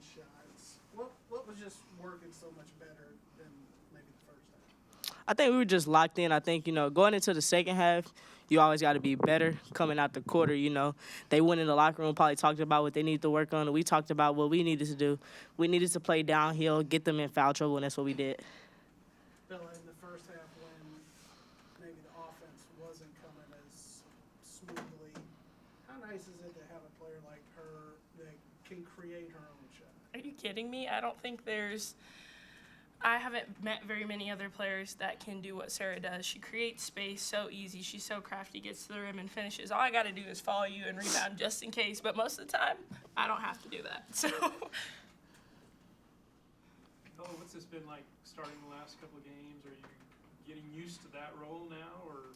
shots. What was just working so much better than maybe the first half? I think we were just locked in. I think, going into the second half, you always got to be better coming out the quarter. They went in the locker room, probably talked about what they needed to work on, and we talked about what we needed to do. We needed to play downhill, get them in foul trouble, and that's what we did. Bella, in the first half when maybe the offense wasn't coming as smoothly, how nice is it to have a player like her that can create her own shot? Are you kidding me? I haven't met very many other players that can do what Sarah does. She creates space so easy. She's so crafty, gets to the rim and finishes. All I got to do is follow you and rebound just in case. But most of the time, I don't have to do that. So. Oh, what's this been like starting the last couple of games? Are you getting used to that role now, or?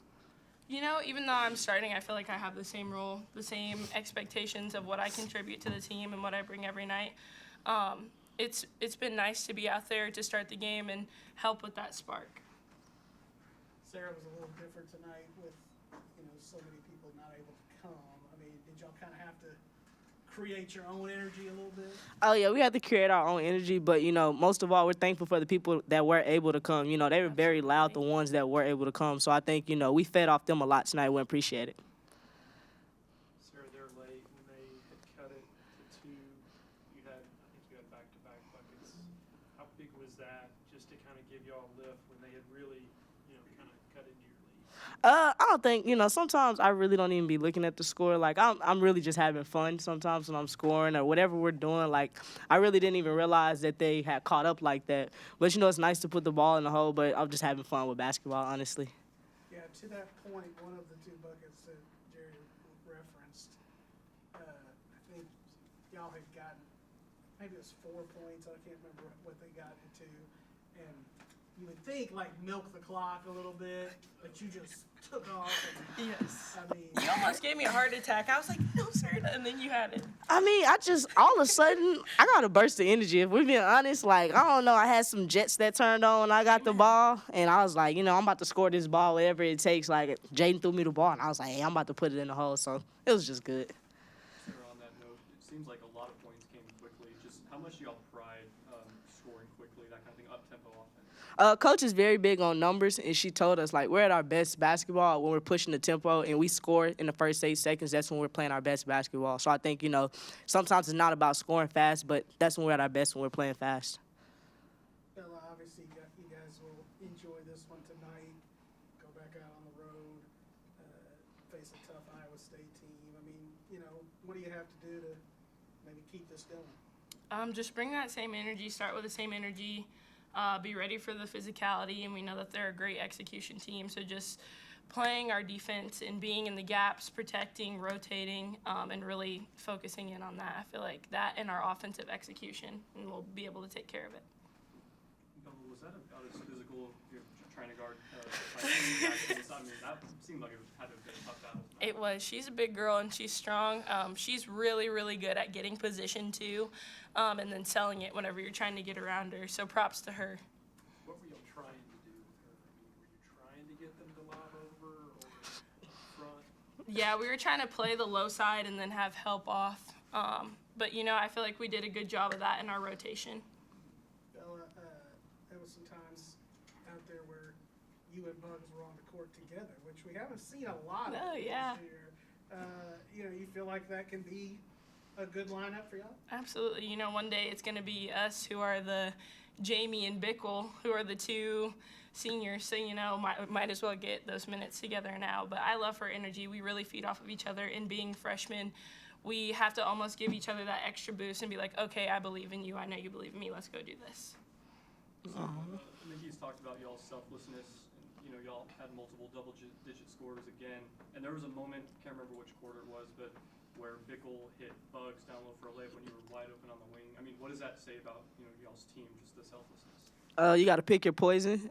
Even though I'm starting, I feel like I have the same role, the same expectations of what I contribute to the team and what I bring every night. It's been nice to be out there to start the game and help with that spark. Sarah was a little different tonight with so many people not able to come. I mean, did y'all kind of have to create your own energy a little bit? Oh, yeah, we had to create our own energy, but, most of all, we're thankful for the people that were able to come. They were very loud, the ones that were able to come. So I think, we fed off them a lot tonight. We appreciate it. Sarah, they're late when they had cut it to 2. I think you had back-to-back buckets. How big was that just to kind of give y'all a lift when they had really, kind of cut into your lead? I don't think, sometimes I really don't even be looking at the score. Like, I'm really just having fun sometimes when I'm scoring or whatever we're doing. Like, I really didn't even realize that they had caught up like that. But, it's nice to put the ball in the hole, but I'm just having fun with basketball, honestly. Yeah, to that point, one of the 2 buckets that Jerry referenced, I think y'all had gotten, maybe it was 4 points. I can't remember what they got it to. And you would think, like, milk the clock a little bit, but you just took off. And, Yes. I mean, You almost gave me a heart attack. I was like, no, Sarah, and then you had it. I mean, all of a sudden, I got a burst of energy. If we're being honest, like, I don't know, I had some jets that turned on when I got the ball, and I was like, I'm about to score this ball, whatever it takes. Like, Jaden threw me the ball, and I was like, hey, I'm about to put it in the hole, so it was just good. Sarah, on that note, it seems like a lot of points came quickly. Just how much do y'all pride scoring quickly, that kind of thing, up-tempo offense? Coach is very big on numbers, and she told us, like, we're at our best basketball when we're pushing the tempo and we score in the first 8 seconds. That's when we're playing our best basketball. So I think, sometimes it's not about scoring fast, but that's when we're at our best when we're playing fast. Bella, obviously, you guys will enjoy this one tonight. Go back out on the road, face a tough Iowa State team. I mean, what do you have to do to maybe keep this going? Just bring that same energy, start with the same energy, be ready for the physicality, and we know that they're a great execution team. So just playing our defense and being in the gaps, protecting, rotating, and really focusing in on that. I feel like that and our offensive execution, and we'll be able to take care of it. Was that about as physical? You're trying to guard. I mean, that seemed like it had to have been a tough battle. It was. She's a big girl and she's strong. She's really, really good at getting position too, and then selling it whenever you're trying to get around her. So props to her. What were y'all trying to do with her? I mean, were you trying to get them to lob over or front? Yeah, we were trying to play the low side and then have help off. But, I feel like we did a good job of that in our rotation. Bella, there was some times out there where you and Bugs were on the court together, which we haven't seen a lot of this year. You feel like that can be a good lineup for y'all? Absolutely. One day it's going to be us who are the Jamie and Bickle, who are the 2 seniors. So, might as well get those minutes together now. But I love her energy. We really feed off of each other. And being freshmen, we have to almost give each other that extra boost and be like, okay, I believe in you. I know you believe in me. Let's go do this. Nikki's talked about y'all's selflessness. And, y'all had multiple double-digit scores again. And there was a moment, can't remember which quarter it was, but where Bickle hit Bugs down low for a layup when you were wide open on the wing. I mean, what does that say about y'all's team, just the selflessness? You got to pick your poison.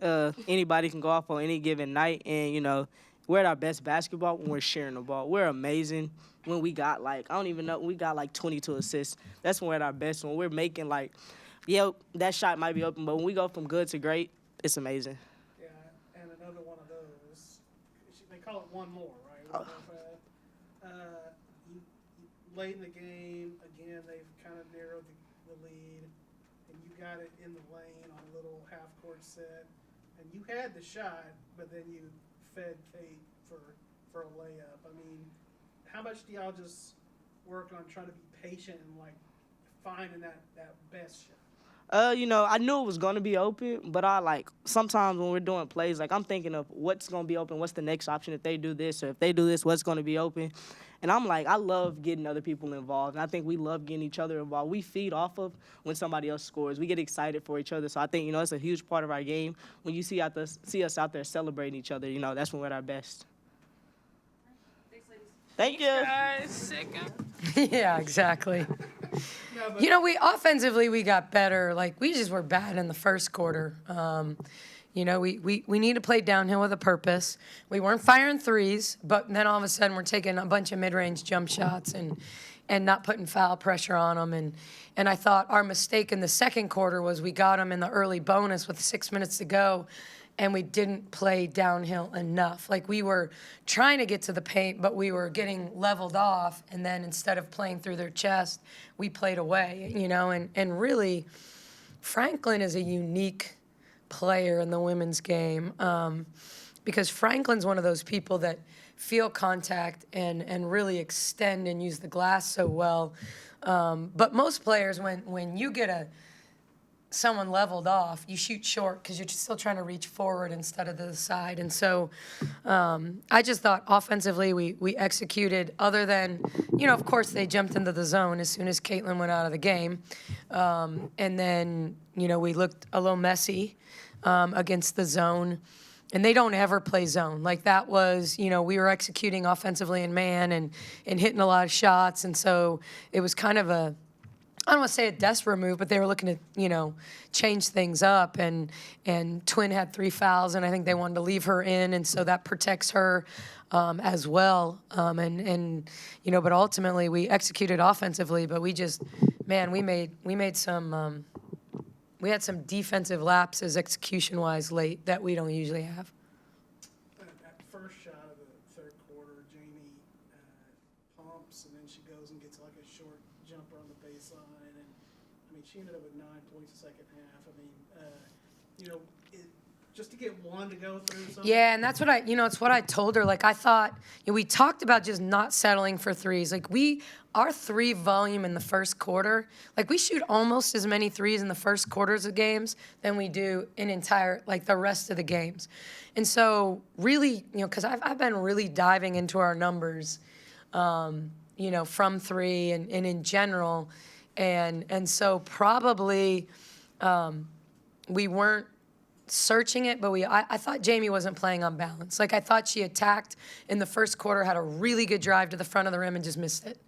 Anybody can go off on any given night, and we're at our best basketball when we're sharing the ball. We're amazing when we got we got 22 assists. That's when we're at our best. When we're making that shot might be open, but when we go from good to great, it's amazing. Yeah, and another one of those. They call it one more, right? Late in the game, again, they've kind of narrowed the lead. got it in the lane on a little half-court set, and you had the shot, but then you fed Kate for a layup. I mean, how much do y'all just work on trying to be patient and, like, finding that best shot? I knew it was gonna be open, but sometimes when we're doing plays, I'm thinking of what's gonna be open, what's the next option if they do this, or if they do this, what's gonna be open. And I'm like, I love getting other people involved, and I think we love getting each other involved. We feed off of when somebody else scores. We get excited for each other. So I think, it's a huge part of our game. When you see us out there celebrating each other, that's when we're at our best. Thank you. Guys, sick of Yeah, exactly. No, but We offensively we got better. We just were bad in the first quarter. We need to play downhill with a purpose. We weren't firing threes, but then all of a sudden we're taking a bunch of mid-range jump shots and not putting foul pressure on them. And I thought our mistake in the second quarter was we got them in the early bonus with 6 minutes to go, and we didn't play downhill enough. We were trying to get to the paint, but we were getting leveled off, and then instead of playing through their chest, we played away, and really, Franklin is a unique player in the women's game, because Franklin's one of those people that feel contact and really extend and use the glass so well. But most players, when you get someone leveled off, you shoot short because you're still trying to reach forward instead of to the side. And so I just thought offensively we executed, other than, of course they jumped into the zone as soon as Caitlin went out of the game. And then, we looked a little messy against the zone. And they don't ever play zone. That was, we were executing offensively in man and hitting a lot of shots. And so it was kind of I don't want to say a desperate move, but they were looking to, change things up. And Twin had 3 fouls, and I think they wanted to leave her in, and so that protects her as well. But ultimately we executed offensively, but we just, man, we made some, we had some defensive lapses execution-wise late that we don't usually have. That first shot of the third quarter, Jamie pumps, and then she goes and gets a short jumper on the baseline, and she ended up with 9 points the second half. Just to get one to go through something. Yeah, and that's what it's what I told her. I thought, we talked about just not settling for threes. Our three volume in the first quarter, we shoot almost as many threes in the first quarters of games than we do in entire, the rest of the games. And so really, because I've been really diving into our numbers, from three and in general. And so probably we weren't searching it, but I thought Jamie wasn't playing on balance. I thought she attacked in the first quarter, had a really good drive to the front of the rim and just missed it.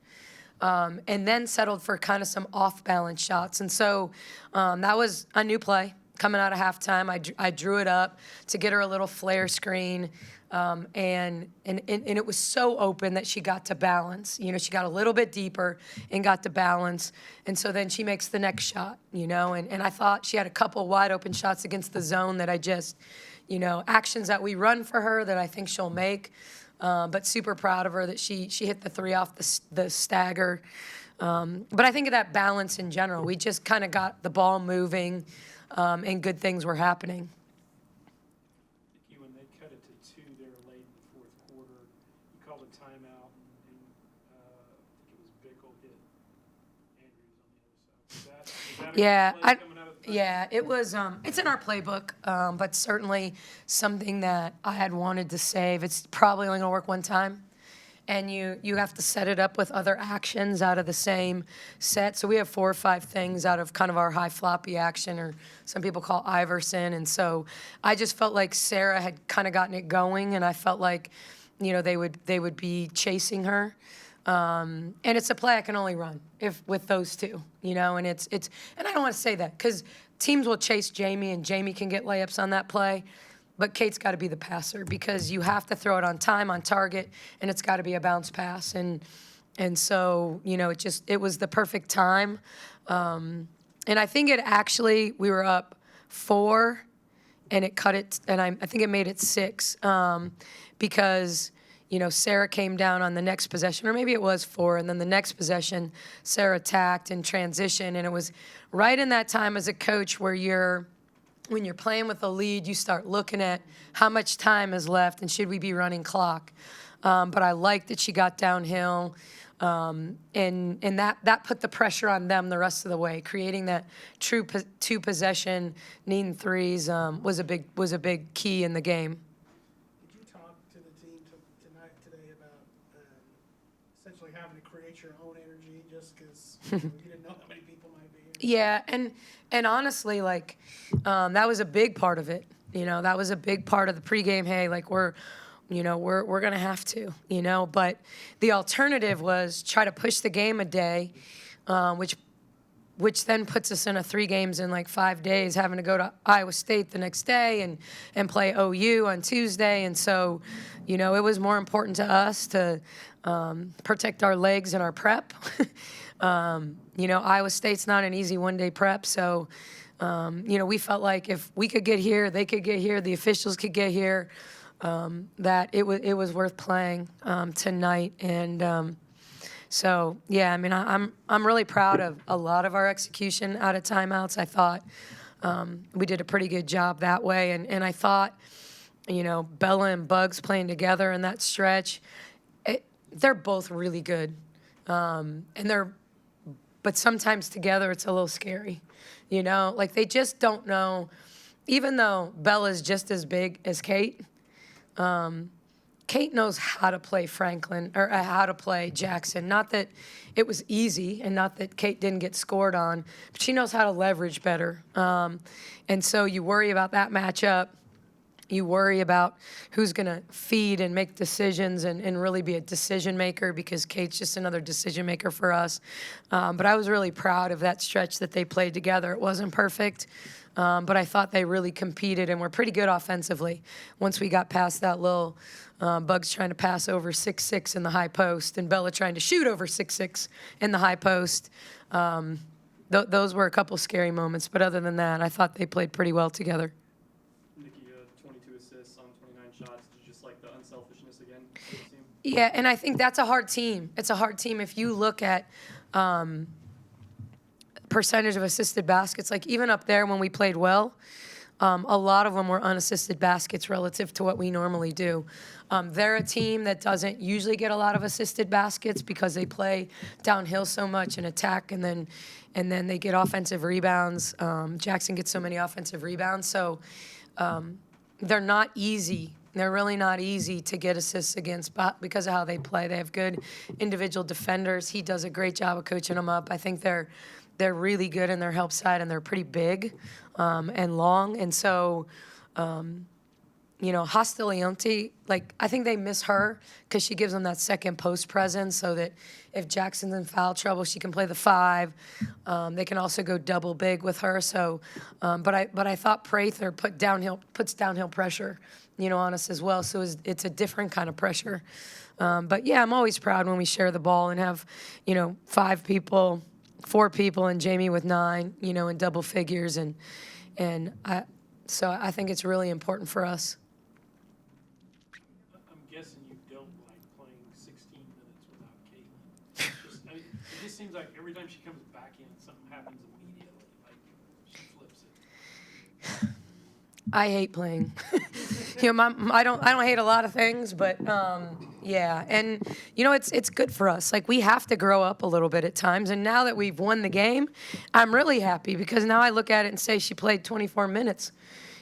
And then settled for kind of some off-balance shots. And so that was a new play coming out of halftime. I drew it up to get her a little flare screen. And it was so open that she got to balance. She got a little bit deeper and got to balance. And so then she makes the next shot, and I thought she had a couple wide open shots against the zone that I just, actions that we run for her that I think she'll make. But super proud of her that she hit the 3 off the stagger. But I think of that balance in general. We just kind of got the ball moving, and good things were happening. When they cut it to 2 there late in the fourth quarter, you called a timeout, and I think it was Bickle hit Andrews on the other side. Was that Yeah, a play coming out of the timeout? Yeah, it was. It's in our playbook, but certainly something that I had wanted to save. It's probably only going to work one time, and you have to set it up with other actions out of the same set. So we have 4 or 5 things out of kind of our high floppy action, or some people call Iverson. And so I just felt like Sarah had kind of gotten it going, and I felt like, they would be chasing her. And it's a play I can only run with those two, and it's and I don't want to say that because teams will chase Jamie and Jamie can get layups on that play, but Kate's got to be the passer because you have to throw it on time, on target, and it's got to be a bounce pass. And so, it was the perfect time. And I think we were up 4 and it cut it, and I think it made it 6 because, Sarah came down on the next possession, or maybe it was 4, and then the next possession, Sarah attacked and transitioned, and it was right in that time as a coach where when you're playing with a lead, you start looking at how much time is left and should we be running clock. But I liked that she got downhill, and that put the pressure on them the rest of the way. Creating that true 2-possession, needing threes was a big key in the game. Did you talk to the team today about essentially having to create your own energy just because you didn't know how many people might be here? Yeah, and honestly, like, that was a big part of it. That was a big part of the pregame. Hey, like we're gonna have to, But the alternative was try to push the game a day, which then puts us in a 3 games in like 5 days, having to go to Iowa State the next day and play OU on Tuesday. And so, it was more important to us to protect our legs and our prep. Iowa State's not an easy one-day prep, so we felt like if we could get here, they could get here, the officials could get here, that it was worth playing tonight. And so yeah, I mean, I'm really proud of a lot of our execution out of timeouts. I thought we did a pretty good job that way, and I thought Bella and Bugs playing together in that stretch, they're both really good, but sometimes together it's a little scary. Like they just don't know. Even though Bella's just as big as Kate, Kate knows how to play Franklin or how to play Jackson. Not that it was easy, and not that Kate didn't get scored on, but she knows how to leverage better. And so you worry about that matchup. You worry about who's going to feed and make decisions and really be a decision maker, because Kate's just another decision maker for us. But I was really proud of that stretch that they played together. It wasn't perfect, but I thought they really competed and were pretty good offensively. Once we got past that little Bugs trying to pass over 6'6" in the high post and Bella trying to shoot over 6'6" in the high post, those were a couple scary moments. But other than that, I thought they played pretty well together. 22 assists on 29 shots. Did you just like the unselfishness again? Yeah, and I think that's a hard team. It's a hard team. If you look at percentage of assisted baskets, like even up there when we played well, a lot of them were unassisted baskets relative to what we normally do. They're a team that doesn't usually get a lot of assisted baskets because they play downhill so much and attack, and then they get offensive rebounds. Jackson gets so many offensive rebounds, so they're not easy. They're really not easy to get assists against because of how they play. They have good individual defenders. He does a great job of coaching them up. I think they're really good in their help side, and they're pretty big and long. And so, Hasta Leonte, like, I think they miss her because she gives them that second post presence so that if Jackson's in foul trouble, she can play the 5. They can also go double big with her. So, but I thought Prather puts downhill pressure, on us as well. So it's a different kind of pressure. But yeah, I'm always proud when we share the ball and have, 5 people, 4 people, and Jamie with 9, in double figures, and so I think it's really important for us. I'm guessing you don't like playing 16 minutes without Caitlin. It just seems like every time she comes back in, something happens immediately. Like she flips it. I hate playing. I don't hate a lot of things, but yeah, and it's good for us. Like, we have to grow up a little bit at times, and now that we've won the game, I'm really happy because now I look at it and say she played 24 minutes.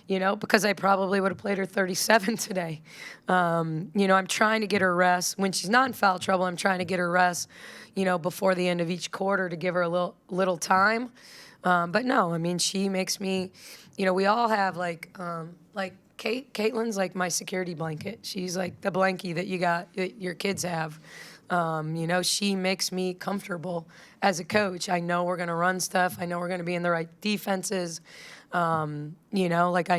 Because I probably would have played her 37 today. I'm trying to get her rest. When she's not in foul trouble, I'm trying to get her rest, before the end of each quarter to give her a little time. But no, I mean, she makes me, we all have like Caitlin's like my security blanket. She's like the blankie that your kids have. She makes me comfortable as a coach. I know we're going to run stuff. I know we're going to be in the right defenses. I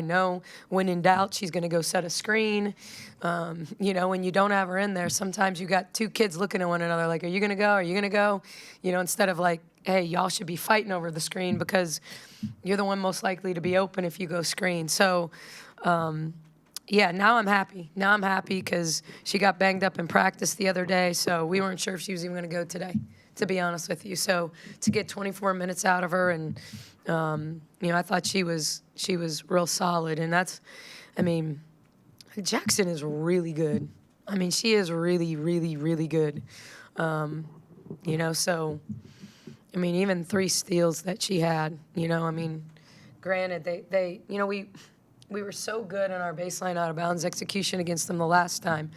know when in doubt, she's going to go set a screen. When you don't have her in there, sometimes you got 2 kids looking at one another like, are you going to go? Are you going to go? Instead of like, hey, y'all should be fighting over the screen because you're the one most likely to be open if you go screen. So, Yeah, now I'm happy. Now I'm happy because she got banged up in practice the other day, so we weren't sure if she was even going to go today, to be honest with you. So to get 24 minutes out of her, and I thought she was real solid, and that's, I mean, Jackson is really good. I mean, she is really, really, really good. So I mean, even 3 steals that she had. I mean, granted, they we were so good in our baseline out of bounds execution against them the last time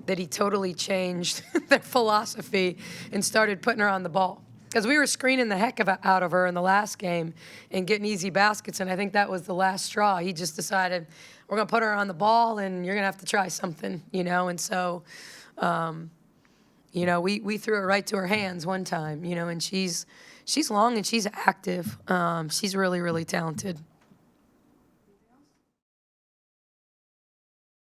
that he totally changed their philosophy and started putting her on the ball. Because we were screening the heck out of her in the last game and getting easy baskets, and I think that was the last straw. He just decided, we're going to put her on the ball, and you're going to have to try something, And so, we threw it right to her hands one time, and she's long and she's active. She's really, really talented.